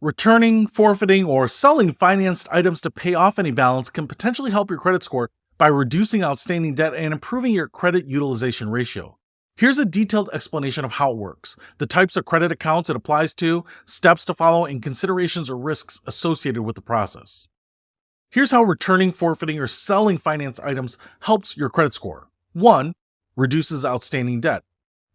Returning, forfeiting, or selling financed items to pay off any balance can potentially help your credit score by reducing outstanding debt and improving your credit utilization ratio. Here's a detailed explanation of how it works, the types of credit accounts it applies to, steps to follow, and considerations or risks associated with the process. Here's how returning, forfeiting, or selling financed items helps your credit score. 1. Reduces outstanding debt.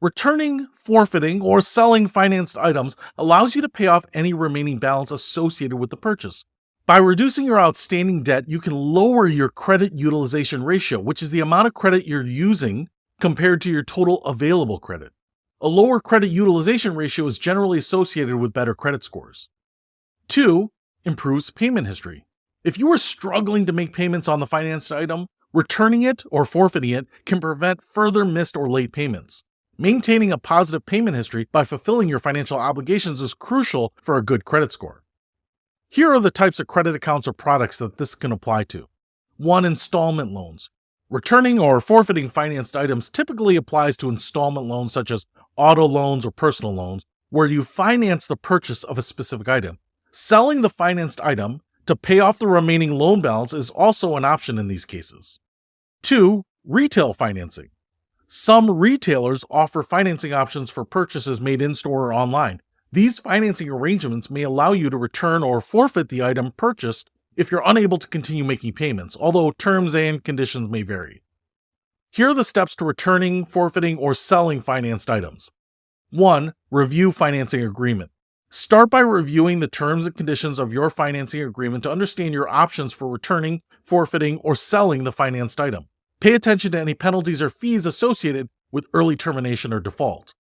Returning, forfeiting, or selling financed items allows you to pay off any remaining balance associated with the purchase. By reducing your outstanding debt, you can lower your credit utilization ratio, which is the amount of credit you're using compared to your total available credit. A lower credit utilization ratio is generally associated with better credit scores. 2. Improves payment history. If you are struggling to make payments on the financed item, returning it or forfeiting it can prevent further missed or late payments. Maintaining a positive payment history by fulfilling your financial obligations is crucial for a good credit score. Here are the types of credit accounts or products that this can apply to. 1. Installment loans. Returning or forfeiting financed items typically applies to installment loans such as auto loans or personal loans, where you finance the purchase of a specific item. Selling the financed item to pay off the remaining loan balance is also an option in these cases. 2. Retail financing. Some retailers offer financing options for purchases made in-store or online. These financing arrangements may allow you to return or forfeit the item purchased if you're unable to continue making payments, although terms and conditions may vary. Here are the steps to returning, forfeiting, or selling financed items. 1. Review financing agreement. Start by reviewing the terms and conditions of your financing agreement to understand your options for returning, forfeiting, or selling the financed item. Pay attention to any penalties or fees associated with early termination or default.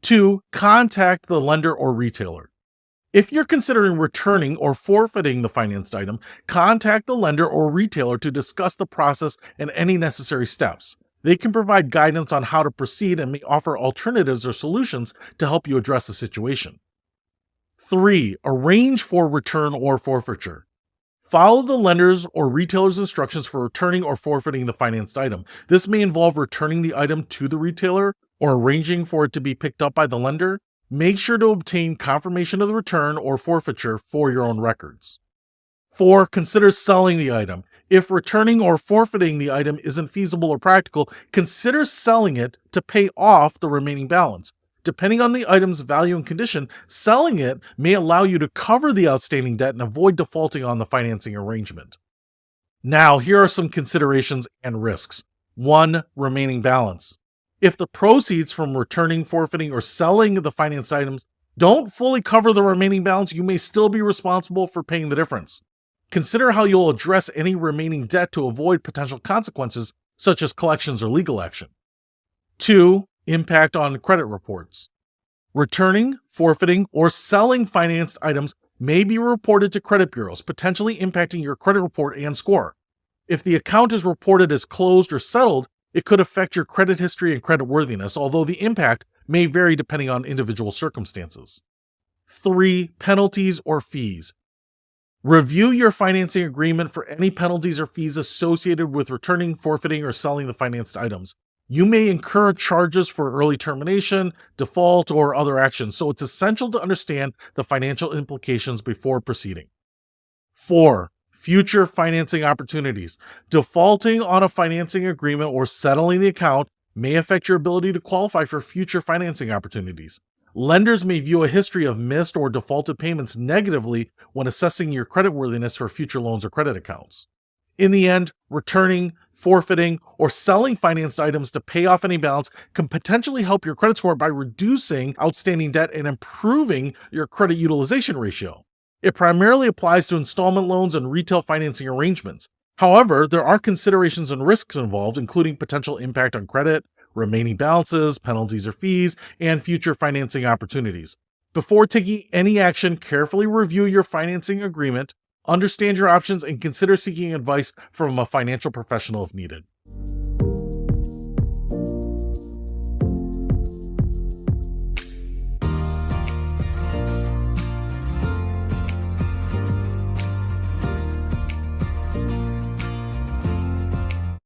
2. Contact the lender or retailer. If you're considering returning or forfeiting the financed item, contact the lender or retailer to discuss the process and any necessary steps. They can provide guidance on how to proceed and may offer alternatives or solutions to help you address the situation. 3. Arrange for return or forfeiture. Follow the lender's or retailer's instructions for returning or forfeiting the financed item. This may involve returning the item to the retailer or arranging for it to be picked up by the lender. Make sure to obtain confirmation of the return or forfeiture for your own records. 4. Consider selling the item. If returning or forfeiting the item isn't feasible or practical, consider selling it to pay off the remaining balance. Depending on the item's value and condition, selling it may allow you to cover the outstanding debt and avoid defaulting on the financing arrangement. Now, here are some considerations and risks. 1. Remaining balance. If the proceeds from returning, forfeiting, or selling the financed items don't fully cover the remaining balance, you may still be responsible for paying the difference. Consider how you'll address any remaining debt to avoid potential consequences, such as collections or legal action. 2. Impact on credit reports. Returning, forfeiting, or selling financed items may be reported to credit bureaus, potentially impacting your credit report and score. If the account is reported as closed or settled, it could affect your credit history and creditworthiness, although the impact may vary depending on individual circumstances. 3. Penalties or fees. Review your financing agreement for any penalties or fees associated with returning, forfeiting, or selling the financed items. You may incur charges for early termination, default, or other actions, so it's essential to understand the financial implications before proceeding. 4. Future financing opportunities. Defaulting on a financing agreement or settling the account may affect your ability to qualify for future financing opportunities. Lenders may view a history of missed or defaulted payments negatively when assessing your creditworthiness for future loans or credit accounts. In the end, returning, forfeiting, or selling financed items to pay off any balance can potentially help your credit score by reducing outstanding debt and improving your credit utilization ratio. It primarily applies to installment loans and retail financing arrangements. However, there are considerations and risks involved, including potential impact on credit, remaining balances, penalties or fees, and future financing opportunities. Before taking any action, carefully review your financing agreement, understand your options, and consider seeking advice from a financial professional if needed.